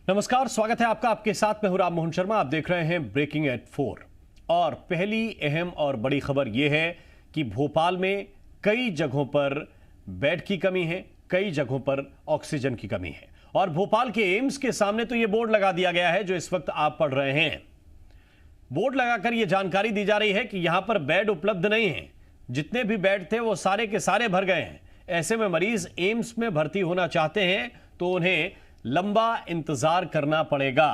नमस्कार, स्वागत है आपका। आपके साथ में हूं राम मोहन शर्मा। आप देख रहे हैं ब्रेकिंग एट 4। और पहली अहम और बड़ी खबर यह है कि भोपाल में कई जगहों पर बेड की कमी है, कई जगहों पर ऑक्सीजन की कमी है। और भोपाल के एम्स के सामने तो यह बोर्ड लगा दिया गया है जो इस वक्त आप पढ़ रहे हैं। बोर्ड लगाकर यह जानकारी दी जा रही है कि यहां पर बेड उपलब्ध नहीं है। जितने भी बेड थे वो सारे के सारे भर गए हैं। ऐसे में मरीज एम्स में भर्ती होना चाहते हैं तो उन्हें लंबा इंतजार करना पड़ेगा।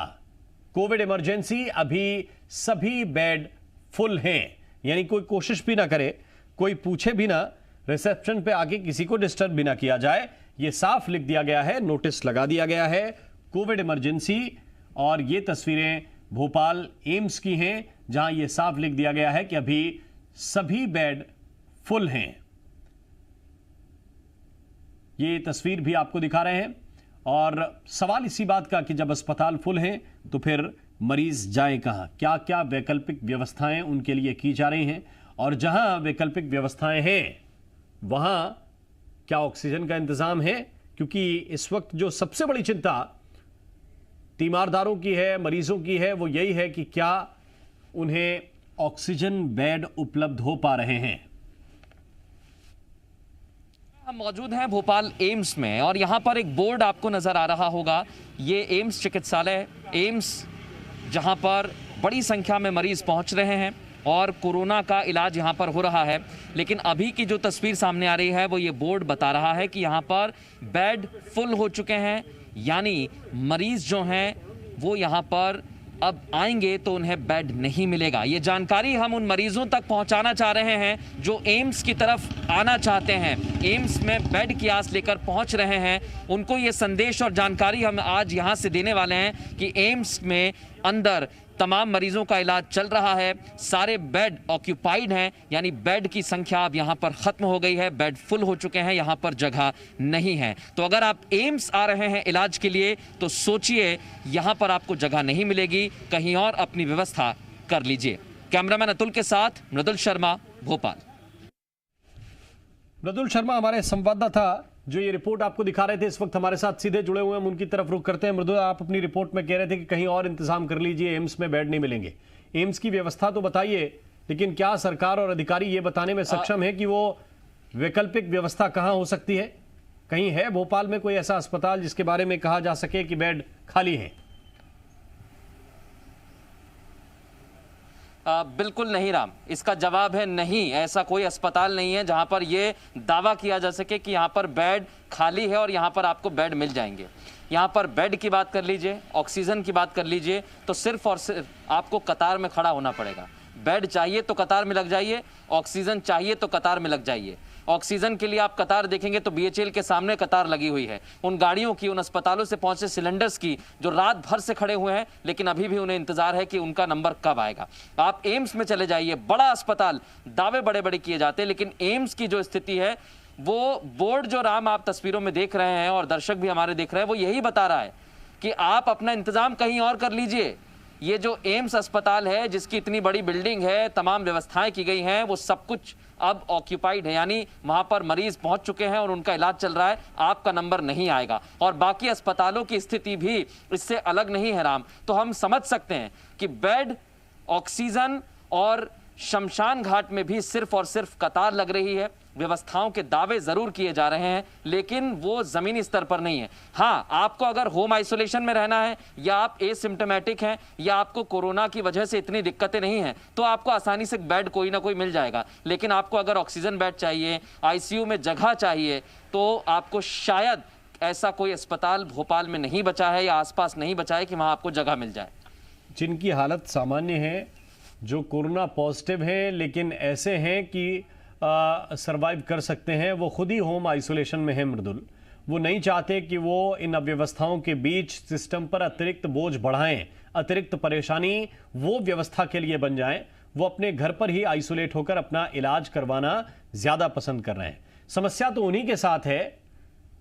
कोविड इमरजेंसी अभी सभी बेड फुल हैं, यानी कोई कोशिश भी ना करे, कोई पूछे भी ना, रिसेप्शन पे आके किसी को डिस्टर्ब भी ना किया जाए। यह साफ लिख दिया गया है, नोटिस लगा दिया गया है, कोविड इमरजेंसी। और ये तस्वीरें भोपाल एम्स की हैं जहां यह साफ लिख दिया गया है कि अभी सभी बेड फुल हैं। ये तस्वीर भी आपको दिखा रहे हैं। और सवाल इसी बात का कि जब अस्पताल फुल हैं तो फिर मरीज जाएं कहां? क्या क्या वैकल्पिक व्यवस्थाएं उनके लिए की जा रही हैं? और जहां वैकल्पिक व्यवस्थाएं हैं वहां क्या ऑक्सीजन का इंतजाम है? क्योंकि इस वक्त जो सबसे बड़ी चिंता तीमारदारों की है, मरीजों की है, वो यही है कि क्या उन्हें ऑक्सीजन बेड उपलब्ध हो पा रहे हैं। हम मौजूद हैं भोपाल एम्स में और यहाँ पर एक बोर्ड आपको नज़र आ रहा होगा। ये एम्स चिकित्सालय, एम्स जहाँ पर बड़ी संख्या में मरीज पहुँच रहे हैं और कोरोना का इलाज यहाँ पर हो रहा है। लेकिन अभी की जो तस्वीर सामने आ रही है वो ये बोर्ड बता रहा है कि यहाँ पर बेड फुल हो चुके हैं, यानी मरीज जो हैं वो यहाँ पर अब आएंगे तो उन्हें बेड नहीं मिलेगा। ये जानकारी हम उन मरीजों तक पहुंचाना चाह रहे हैं जो एम्स की तरफ आना चाहते हैं, एम्स में बेड की आस लेकर पहुंच रहे हैं। उनको ये संदेश और जानकारी हम आज यहां से देने वाले हैं कि एम्स में अंदर तमाम मरीजों का इलाज चल रहा है, सारे बेड ऑक्यूपाइड हैं, यानी बेड की संख्या अब यहाँ पर ख़त्म हो गई है, बेड फुल हो चुके हैं, यहाँ पर जगह नहीं है। तो अगर आप एम्स आ रहे हैं इलाज के लिए तो सोचिए यहाँ पर आपको जगह नहीं मिलेगी, कहीं और अपनी व्यवस्था कर लीजिए। कैमरामैन अतुल के साथ मृदुल शर्मा, भोपाल। मृदुल शर्मा हमारे संवाददाता जो ये रिपोर्ट आपको दिखा रहे थे इस वक्त हमारे साथ सीधे जुड़े हुए हैं, हम उनकी तरफ रुख करते हैं। मृदुल, आप अपनी रिपोर्ट में कह रहे थे कि कहीं और इंतजाम कर लीजिए, एम्स में बेड नहीं मिलेंगे। एम्स की व्यवस्था तो बताइए, लेकिन क्या सरकार और अधिकारी ये बताने में सक्षम है कि वो वैकल्पिक व्यवस्था कहां हो सकती है? कहीं है भोपाल में कोई ऐसा अस्पताल जिसके बारे में कहा जा सके कि बेड खाली है? बिल्कुल नहीं राम, इसका जवाब है नहीं। ऐसा कोई अस्पताल नहीं है जहां पर यह दावा किया जा सके कि यहां पर बेड खाली है और यहां पर आपको बेड मिल जाएंगे। यहां पर बेड की बात कर लीजिए, ऑक्सीजन की बात कर लीजिए, तो सिर्फ और सिर्फ आपको कतार में खड़ा होना पड़ेगा। बेड चाहिए तो कतार में लग जाइए, ऑक्सीजन चाहिए तो कतार में लग जाइए। ऑक्सीजन के लिए आप कतार देखेंगे तो बीएचईएल के सामने कतार लगी हुई है, उन गाड़ियों की, उन अस्पतालों से पहुंचे सिलेंडर्स की जो रात भर से खड़े हुए हैं, लेकिन अभी भी उन्हें इंतजार है कि उनका नंबर कब आएगा। आप एम्स में चले जाइए, बड़ा अस्पताल, दावे बड़े बड़े किए जाते हैं, लेकिन एम्स की जो स्थिति है वो बोर्ड जो राम आप तस्वीरों में देख रहे हैं और दर्शक भी हमारे देख रहे हैं, वो यही बता रहा है कि आप अपना इंतजाम कहीं और कर लीजिए। ये जो एम्स अस्पताल है जिसकी इतनी बड़ी बिल्डिंग है, तमाम व्यवस्थाएं की गई हैं, वो सब कुछ अब ऑक्यूपाइड है, यानी वहां पर मरीज पहुंच चुके हैं और उनका इलाज चल रहा है, आपका नंबर नहीं आएगा। और बाकी अस्पतालों की स्थिति भी इससे अलग नहीं है राम। तो हम समझ सकते हैं कि बेड, ऑक्सीजन और शमशान घाट में भी सिर्फ और सिर्फ कतार लग रही है। व्यवस्थाओं के दावे जरूर किए जा रहे हैं लेकिन वो जमीनी स्तर पर नहीं है। हाँ, आपको अगर होम आइसोलेशन में रहना है या आप एसिम्प्टोमेटिक हैं या आपको कोरोना की वजह से इतनी दिक्कतें नहीं हैं तो आपको आसानी से बेड कोई ना कोई मिल जाएगा। लेकिन आपको अगर ऑक्सीजन बेड चाहिए, आईसीयू में जगह चाहिए, तो आपको शायद ऐसा कोई अस्पताल भोपाल में नहीं बचा है या आसपास नहीं बचा है कि वहां आपको जगह मिल जाए। जिनकी हालत सामान्य है, जो कोरोना पॉजिटिव हैं लेकिन ऐसे हैं कि सरवाइव कर सकते हैं, वो खुद ही होम आइसोलेशन में है मृदुल। वो नहीं चाहते कि वो इन अव्यवस्थाओं के बीच सिस्टम पर अतिरिक्त बोझ बढ़ाएं, अतिरिक्त परेशानी वो व्यवस्था के लिए बन जाएं। वो अपने घर पर ही आइसोलेट होकर अपना इलाज करवाना ज़्यादा पसंद कर रहे हैं। समस्या तो उन्हीं के साथ है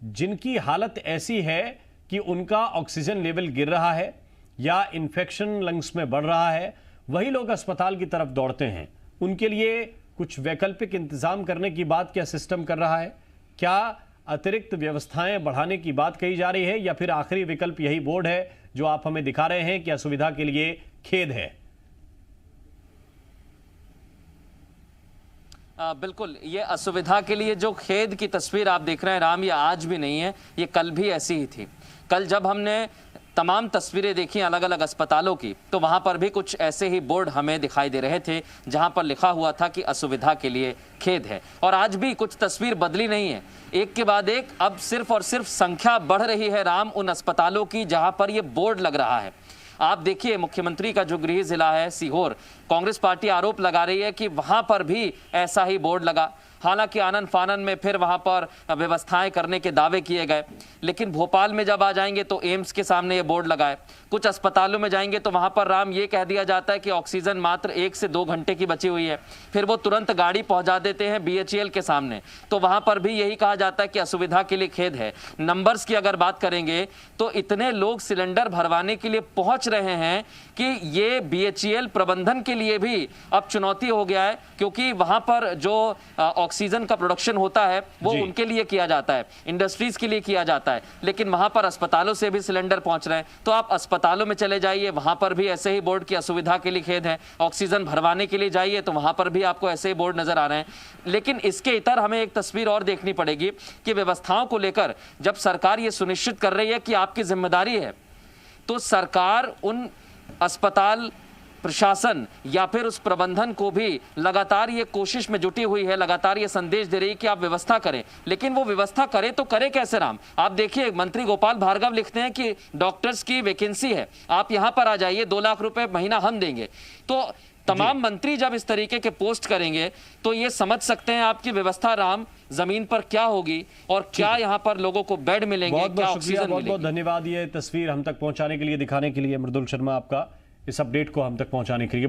जिनकी हालत ऐसी है कि उनका ऑक्सीजन लेवल गिर रहा है या इन्फेक्शन लंग्स में बढ़ रहा है। वही लोग अस्पताल की तरफ दौड़ते हैं। उनके लिए कुछ वैकल्पिक इंतजाम करने की बात क्या सिस्टम कर रहा है? क्या अतिरिक्त व्यवस्थाएं बढ़ाने की बात कही जा रही है या फिर आखिरी विकल्प यही बोर्ड है जो आप हमें दिखा रहे हैं कि असुविधा के लिए खेद है। बिल्कुल, ये असुविधा के लिए जो खेद की तस्वीर आप देख रहे हैं राम, ये आज भी नहीं है, ये कल भी ऐसी ही थी। कल जब हमने तमाम तस्वीरें देखी अलग अलग अस्पतालों की, तो वहां पर भी कुछ ऐसे ही बोर्ड हमें दिखाई दे रहे थे जहां पर लिखा हुआ था कि असुविधा के लिए खेद है। और आज भी कुछ तस्वीर बदली नहीं है, एक के बाद एक अब सिर्फ और सिर्फ संख्या बढ़ रही है राम उन अस्पतालों की जहां पर ये बोर्ड लग रहा है। आप देखिए, मुख्यमंत्री का जो गृह जिला है सीहोर, कांग्रेस पार्टी आरोप लगा रही है कि वहां पर भी ऐसा ही बोर्ड लगा। हालांकि आनन फानन में फिर वहां पर व्यवस्थाएं करने के दावे किए गए, लेकिन भोपाल में जब आ जाएंगे तो एम्स के सामने ये बोर्ड लगा है। कुछ अस्पतालों में जाएंगे तो वहां पर राम ये कह दिया जाता है कि ऑक्सीजन मात्र 1 से 2 घंटे की बची हुई है, फिर वो तुरंत गाड़ी पहुंचा देते हैं BHEL के सामने, तो वहां पर भी यही कहा जाता है कि असुविधा के लिए खेद है। नंबर्स की अगर बात करेंगे तो इतने लोग सिलेंडर भरवाने के लिए पहुंच रहे हैं कि ये BHEL प्रबंधन के लिए भी अब चुनौती हो गया है, क्योंकि वहां पर जो ऑक्सीजन का प्रोडक्शन होता है वो उनके लिए किया जाता है, इंडस्ट्रीज के लिए किया जाता है, लेकिन वहां पर अस्पतालों से भी सिलेंडर पहुंच रहे हैं। तो आप अस्पतालों में चले जाइए, वहां पर भी ऐसे ही बोर्ड की असुविधा के लिए खेद है। ऑक्सीजन भरवाने के लिए जाइए तो वहां पर भी आपको ऐसे ही बोर्ड नजर आ रहे हैं। लेकिन इसके इतर हमें एक तस्वीर और देखनी पड़ेगी कि व्यवस्थाओं को लेकर जब सरकार ये सुनिश्चित कर रही है कि आपकी जिम्मेदारी है, तो सरकार उन अस्पताल प्रशासन या फिर उस प्रबंधन को भी लगातार ये कोशिश में जुटी हुई है, लगातार ये संदेश दे रही है कि आप व्यवस्था करें। लेकिन वो व्यवस्था करे तो करे कैसे राम? आप देखिए, मंत्री गोपाल भार्गव लिखते हैं कि डॉक्टर्स की वैकेंसी है, आप यहां पर आ जाइए, 2 लाख रुपए महीना हम देंगे। तो तमाम मंत्री जब इस तरीके के पोस्ट करेंगे तो ये समझ सकते हैं आपकी व्यवस्था राम जमीन पर क्या होगी और क्या यहाँ पर लोगों को बेड मिलेंगे, क्या ऑक्सीजन मिलेगी। बहुत बहुत धन्यवाद ये तस्वीर हम तक पहुंचाने के लिए, दिखाने के लिए। मृदुल शर्मा, आपका इस अपडेट को हम तक पहुंचाने के लिए।